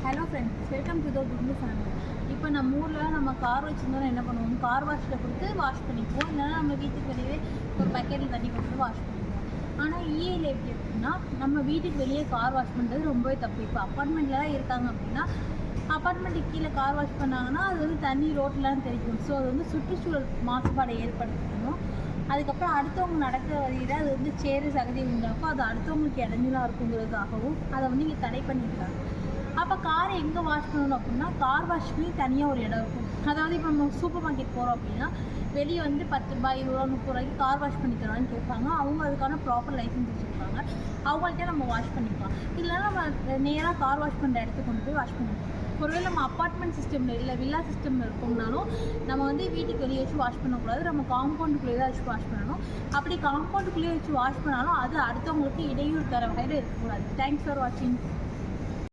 Hello friends, welcome to the குண்டு family. இப்போ நம்ம ஊரில் நம்ம கார் வச்சுருந்தோன்னா என்ன பண்ணுவோம், கார் வாஷில் கொடுத்து வாஷ் பண்ணிக்குவோம். இல்லைனா நம்ம வீட்டுக்கு வெளியே ஒரு பக்கெட்டில் தண்ணி கொடுத்து வாஷ் பண்ணிக்குவோம். ஆனால் இஏல எப்படி இருக்குன்னா, நம்ம வீட்டுக்கு வெளியே கார் வாஷ் பண்ணுறது ரொம்பவே தப்பு. இப்போ அப்பார்ட்மெண்ட்டில் இருக்காங்க அப்படின்னா, அப்பார்ட்மெண்ட்டுக்கு கீழே கார் வாஷ் பண்ணாங்கன்னா அது வந்து தண்ணி ரோட்லாம் தெரிக்கும். ஸோ அது வந்து சுற்றுச்சூழல் மாசுபாடை ஏற்படுத்தணும். அதுக்கப்புறம் அடுத்தவங்க நடக்கிற வழியில் அது வந்து சேறு சகதி உண்டாக்கும். அது அடுத்தவங்களுக்கு இடைஞ்சலாக இருக்குங்கிறதுக்காகவும் அதை வந்து இங்கே தடை பண்ணியிருக்காங்க. அப்போ காரை எங்கே வாஷ் பண்ணணும் அப்படின்னா, கார் வாஷ்க்கு தனியாக ஒரு இடம் இருக்கும். அதாவது இப்போ நம்ம சூப்பர் மார்க்கெட் போகிறோம் அப்படின்னா, வெளியே வந்து 10 ரூபாய் 20 ரூபா 30 ரூபாய்க்கு கார் வாஷ் பண்ணி தரான்னு கேட்பாங்க. அவங்க அதுக்கான ப்ராப்பர் லைசன்ஸ் வச்சுருப்பாங்க. அவங்கள்ட்ட நம்ம வாஷ் பண்ணிக்கலாம். இல்லைனா நம்ம நேராக கார் வாஷ் பண்ணுற இடத்துக்கு கொண்டு போய் வாஷ் பண்ணிக்கலாம். ஒருவேளை நம்ம அப்பார்ட்மெண்ட் சிஸ்டமில் இல்லை வில்லா சிஸ்டமில் இருக்கோம்னாலும் நம்ம வந்து வீட்டுக்கு வெளியே வச்சு வாஷ் பண்ணக்கூடாது. நம்ம காம்பவுண்டுக்குள்ளேயே தான் வச்சு வாஷ் பண்ணணும். அப்படி காம்பவுண்டுக்குள்ளேயே வச்சு வாஷ் பண்ணாலும் அது அடுத்தவங்களுக்கு இடையூறு தர வகையில் இருக்கக்கூடாது. தேங்க்ஸ் ஃபார் வாட்சிங்.